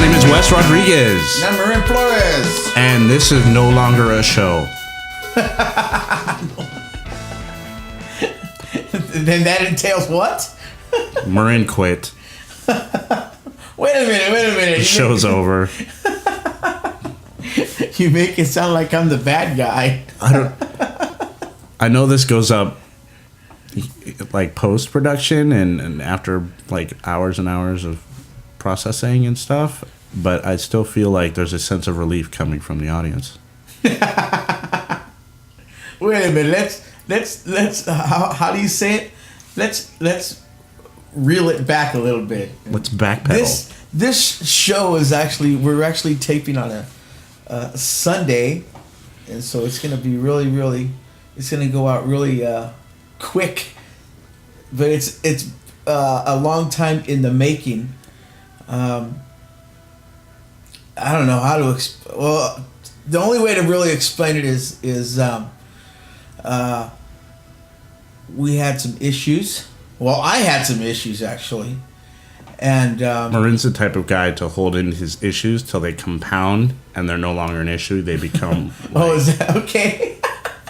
name is Wes Rodriguez. And I'm Marin Flores. And this is no longer a show. Then that entails what? Marin quit. Wait a minute. The show's over. You make it sound like I'm the bad guy. I know this goes up like post-production and after like hours and hours of processing and stuff, but I still feel like there's a sense of relief coming from the audience. Wait a minute. Let's how do you say it? Let's reel it back a little bit. Let's backpedal. This show is we're actually taping on a Sunday, and so it's gonna be really it's gonna go out really quick, but it's a long time in the making. I don't know how to well, the only way to really explain it is we had some issues. Well, I had some issues actually, and Marin's the type of guy to hold in his issues till they compound and they're no longer an issue. They become oh, is that okay?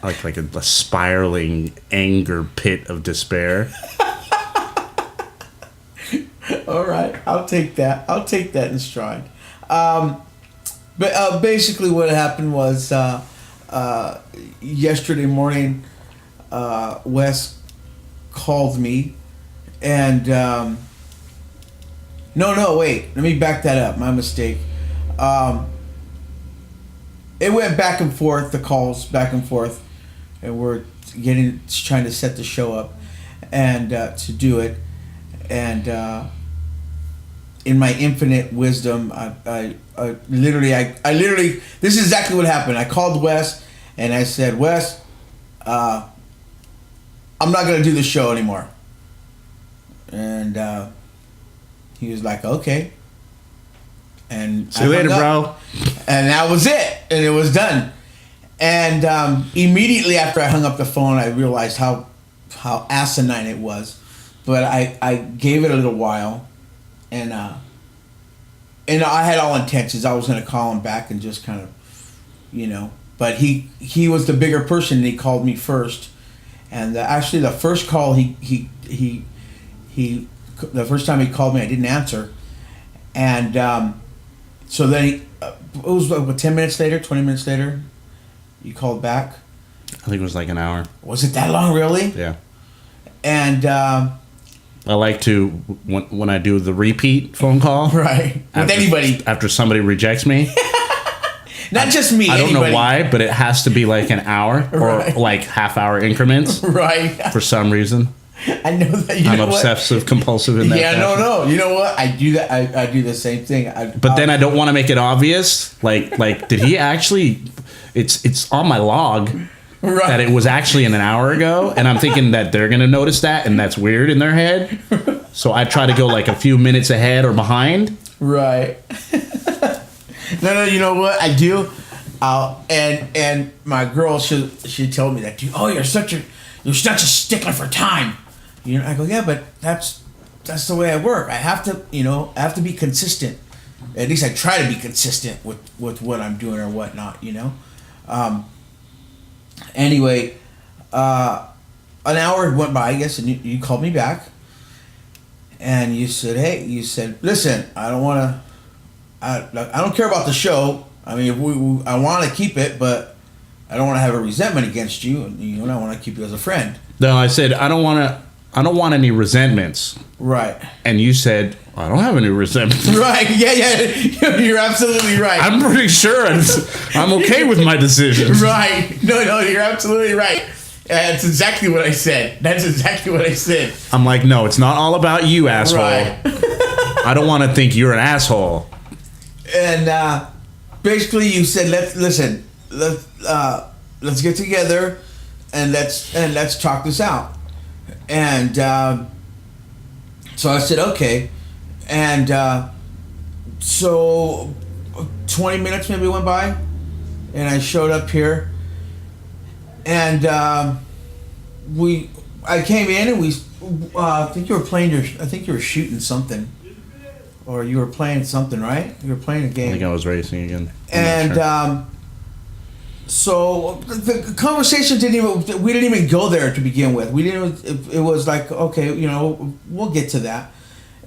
like a spiraling anger pit of despair. All right, I'll take that in stride. But basically, what happened was yesterday morning, Wes called me, and no, wait. Let me back that up. My mistake. It went back and forth. The calls back and forth, and we're trying to set the show up, and to do it, and. In my infinite wisdom, I literally, this is exactly what happened. I called Wes, and I said, Wes, I'm not going to do the show anymore. And he was like, okay. And see you later, bro. And that was it. And it was done. And immediately after I hung up the phone, I realized how asinine it was. But I gave it a little while. And I had all intentions. I was going to call him back and just kind of, but he was the bigger person, and he called me first. And actually, the first call the first time he called me, I didn't answer. And so then it was like 10 minutes later, 20 minutes later, you called back. I think it was like an hour. Was it that long, really? Yeah. And I like to, when I do the repeat phone call. Right. With anybody. After somebody rejects me. Not just me. I don't anybody. know why, but it has to be like an hour Right. or like half-hour increments. Right. For some reason. I know that. I'm obsessive compulsive in that. Yeah, fashion. no. You know what? I do that. I do the same thing. But then I don't want to make it obvious. Like did he actually? It's on my log. Right. That it was actually an hour ago, and I'm thinking that they're gonna notice that, and that's weird in their head. So I try to go like a few minutes ahead or behind. Right. No. You know what I do? And my girl, she told me that. Oh, you're such a stickler for time. I go, yeah, but that's the way I work. I have to be consistent. At least I try to be consistent with what I'm doing or whatnot. Anyway, an hour went by, I guess, and you called me back, and you said, listen, I don't care about the show. I mean, I want to keep it, but I don't want to have a resentment against you, and I want to keep you as a friend. No, I said I don't want any resentments. Right. And you said, I don't have any resentments. Right. Yeah. You're absolutely right. I'm pretty sure I'm okay with my decision. Right. No, you're absolutely right. That's exactly what I said. I'm like, no, it's not all about you, asshole. Right. I don't want to think you're an asshole. And basically, you said, let's get together and let's talk this out. And so I said, okay. And so 20 minutes maybe went by, and I showed up here, and I came in, and I think you were shooting something, or you were playing something, right? You were playing a game. I think I was racing again. And so the conversation we didn't even go there to begin with. We didn't. It was like, okay, you know, we'll get to that.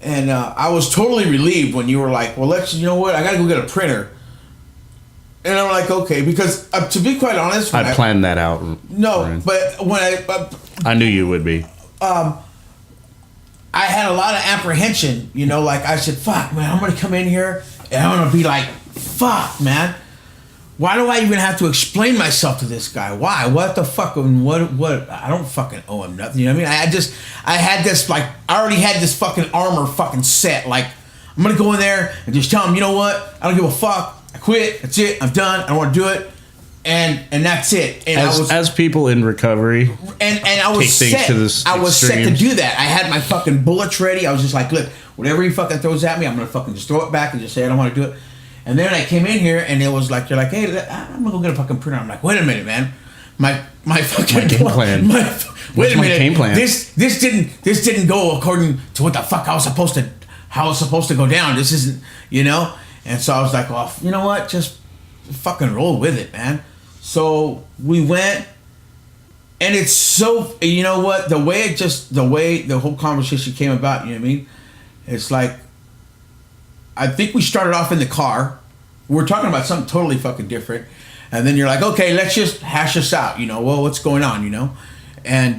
And I was totally relieved when you were like, well, you know what? I gotta go get a printer. And I'm like, okay, because to be quite honest, I planned that out. No, Ryan. but when I knew you would be. I had a lot of apprehension, you know, like I said, fuck, man, I'm gonna come in here and I'm gonna be like, fuck, man, why do I even have to explain myself to this guy? Why? What the fuck? What? I don't fucking owe him nothing. You know what I mean? I had this, like, I already had this fucking armor fucking set. Like, I'm gonna go in there and just tell him, you know what? I don't give a fuck. I quit. That's it. I'm done. I don't want to do it. And that's it. And as people in recovery, and I was set. I was set to do that. I had my fucking bullets ready. I was just like, look, whatever he fucking throws at me, I'm gonna fucking just throw it back and just say I don't want to do it. And then I came in here and it was like, you're like, hey, I'm gonna go get a fucking printer. I'm like, wait a minute, man. My fucking game plan. Wait a minute. Game plan? This didn't go according to what the fuck I was supposed to go down. This isn't, you know. And so I was like, well, you know what? Just fucking roll with it, man. So we went, and it's so, you know what? The way the whole conversation came about, you know what I mean? It's like, I think we started off in the car. We're talking about something totally fucking different. And then you're like, okay, let's just hash this out, you know? Well, what's going on, you know? And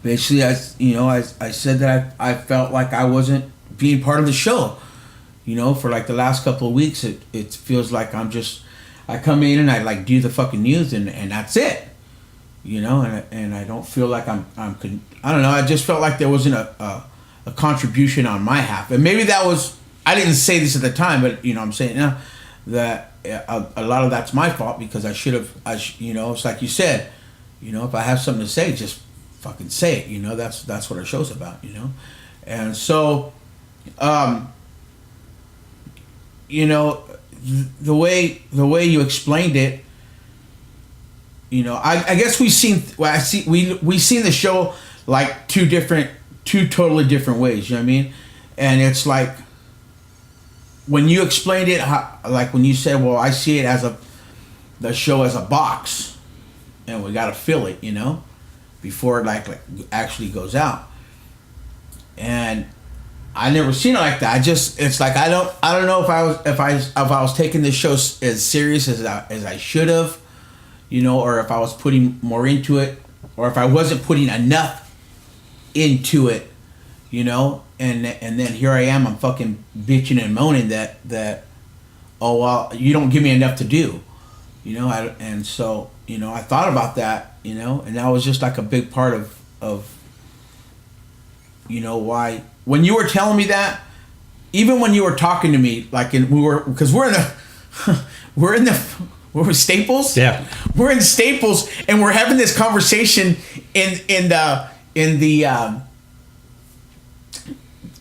basically, I said that I felt like I wasn't being part of the show. You know, for like the last couple of weeks, it feels like I come in and I like do the fucking news and that's it. You know, and I don't feel like I don't know, I just felt like there wasn't a contribution on my half. And maybe that was, I didn't say this at the time, but you know, I'm saying now that a lot of that's my fault because I should have, you know, it's like you said, you know, if I have something to say, just fucking say it, you know, that's what our show's about, you know. And so, you know, the way you explained it, you know, I guess we've seen the show like two totally different ways. You know what I mean? And it's like when you explained it, like when you said, "Well, I see it as the show as a box, and we got to fill it," you know, before it like actually goes out. And I never seen it like that. It's like I don't know if I was taking this show as serious as I should have, you know, or if I was putting more into it, or if I wasn't putting enough into it, you know. And then here I am, I'm fucking bitching and moaning that oh well, you don't give me enough to do, you know. And so, you know, I thought about that, you know, and that was just like a big part of you know why. When you were telling me that, even when you were talking to me, like we're Staples. Yeah, we're in Staples, and we're having this conversation in the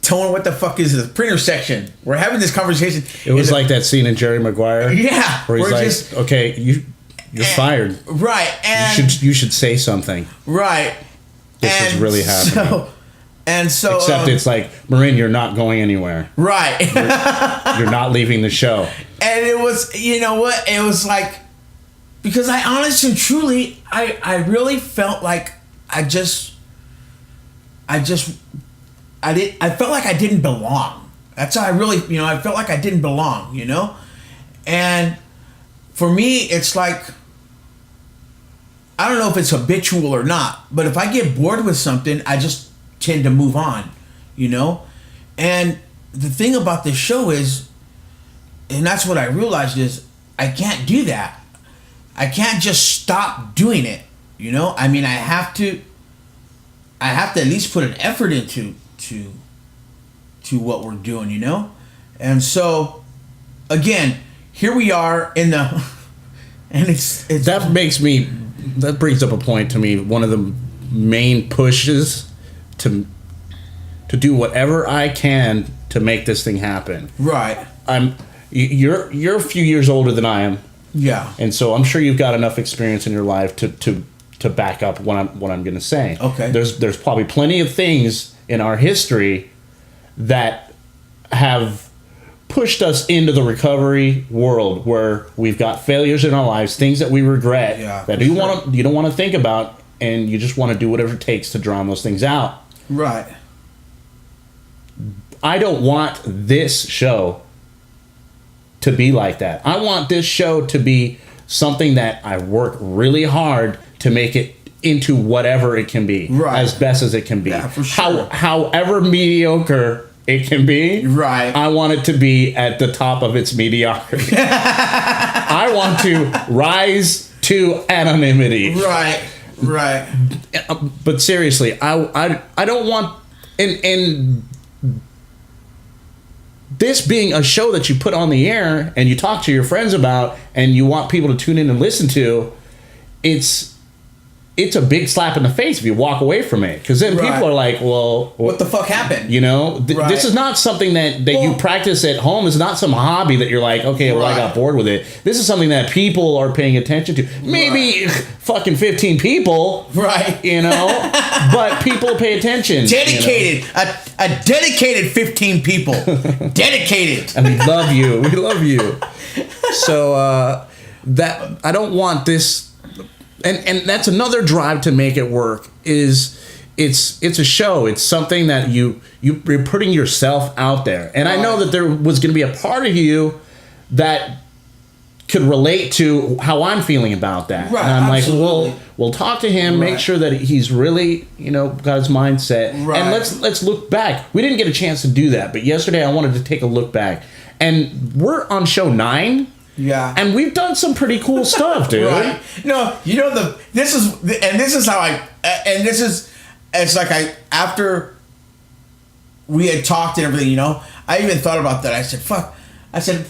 tone. What the fuck is the printer section? We're having this conversation. It was like that scene in Jerry Maguire. Yeah, where he's like, okay, you're fired. Right, and you should say something. Right, this is really happening. So, except it's like, Marin, you're not going anywhere. Right. You're not leaving the show. And it was, you know what? It was like, because I honestly and truly, I really felt like I felt like I didn't belong. That's how I really, you know, I felt like I didn't belong, you know? And for me, it's like, I don't know if it's habitual or not, but if I get bored with something, I just tend to move on, you know. And the thing about this show is, and that's what I realized, is I can't do that. I can't just stop doing it, you know. I mean, I have to at least put an effort into what we're doing, you know. And so again, here we are in the and it's that brings up a point to me. One of the main pushes to do whatever I can to make this thing happen. Right. You're a few years older than I am. Yeah. And so I'm sure you've got enough experience in your life to back up what I'm going to say. Okay. There's probably plenty of things in our history that have pushed us into the recovery world where we've got failures in our lives, things that we regret, that you don't want to think about, and you just want to do whatever it takes to drown those things out. Right. I don't want this show to be like that. I want this show to be something that I work really hard to make it into whatever it can be, as best as it can be. Yeah, for sure. However mediocre it can be, I want it to be at the top of its mediocrity. I want to rise to anonymity. Right. But seriously, I don't want and this being a show that you put on the air and you talk to your friends about and you want people to tune in and listen to, it's a big slap in the face if you walk away from it, because then people are like, well, what the fuck happened? You know, this is not something that you practice at home. It's not some hobby that you're like, okay, well, I got bored with it. This is something that people are paying attention to. Maybe fucking 15 people, you know, but people pay attention. Dedicated, you know? a dedicated 15 people, dedicated, and we love you. We love you. So that I don't want this. And that's another drive to make it work. Is it's a show. It's something that you're putting yourself out there. And I know that there was going to be a part of you that could relate to how I'm feeling about that. Right, and I'm absolutely. like, well, we'll talk to him, make sure that he's really, you know, got his mindset. And let's look back. We didn't get a chance to do that, but yesterday I wanted to take a look back. And we're on show 9. Yeah, and we've done some pretty cool stuff, dude. No, you know this is how it's like after we had talked and everything, you know, I even thought about that. I said, fuck. I said,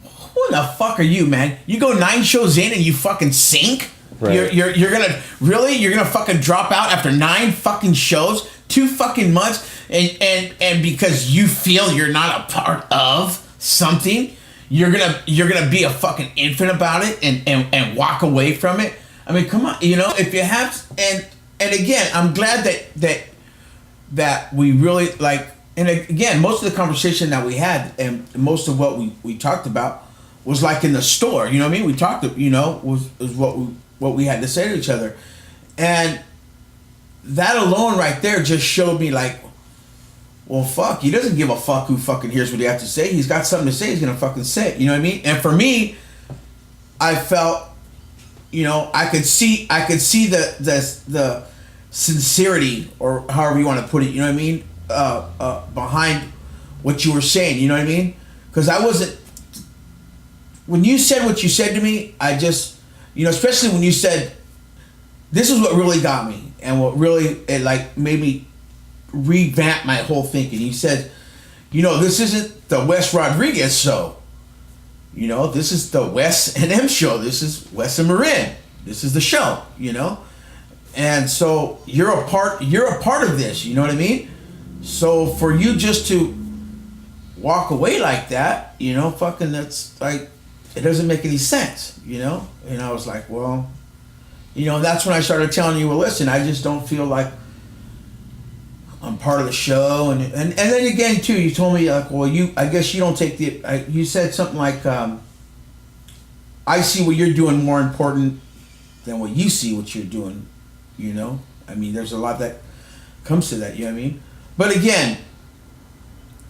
who the fuck are you, man? You go 9 shows in and you fucking sink. Right. You're gonna fucking drop out after 9 fucking shows, 2 fucking months, and because you feel you're not a part of something. You're gonna be a fucking infant about it and walk away from it. I mean, come on, you know, if you have and again, I'm glad that we really like. And again, most of the conversation that we had and most of what we talked about was like in the store. You know what I mean? We talked, you know, was what we had to say to each other, and that alone right there just showed me like. Well, fuck, he doesn't give a fuck who fucking hears what he has to say. He's got something to say, he's gonna fucking say it. You know what I mean? And for me, I felt, you know, I could see the sincerity, or however you want to put it, you know what I mean? Behind what you were saying, you know what I mean? Because I wasn't, when you said what you said to me, I just, you know, especially when you said, this is what really got me, and what really, it like made me revamp my whole thinking. He said, you know, this isn't the Wes Rodriguez show. You know, this is the Wes and M show. This is Wes and Marin. This is the show, you know? And so you're a part of this, you know what I mean? So for you just to walk away like that, you know, fucking that's like, it doesn't make any sense, you know? And I was like, well, you know, that's when I started telling you, well, listen, I just don't feel like I'm part of the show, and then again too, you told me like, well, I guess you don't take you said something like, I see what you're doing more important than what you see what you're doing, you know. I mean, there's a lot that comes to that, you know what I mean. But again,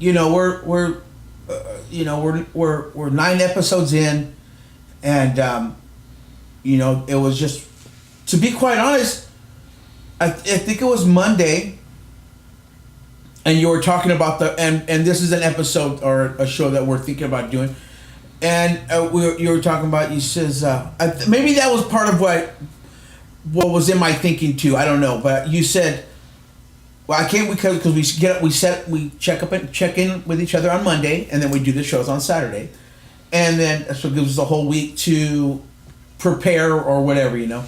you know, we're 9 episodes in, and you know, it was just, to be quite honest, I think it was Monday. And you were talking about and this is an episode or a show that we're thinking about doing, and you were talking about, you says maybe that was part of what was in my thinking too. I don't know, but you said, well, I can't because we check in with each other on Monday, and then we do the shows on Saturday, and then so it gives us the whole week to prepare or whatever, you know.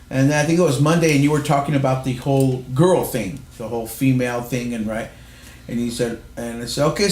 And then I think it was Monday, and you were talking about the whole girl thing, the whole female thing, and right. And he said, and I said, okay,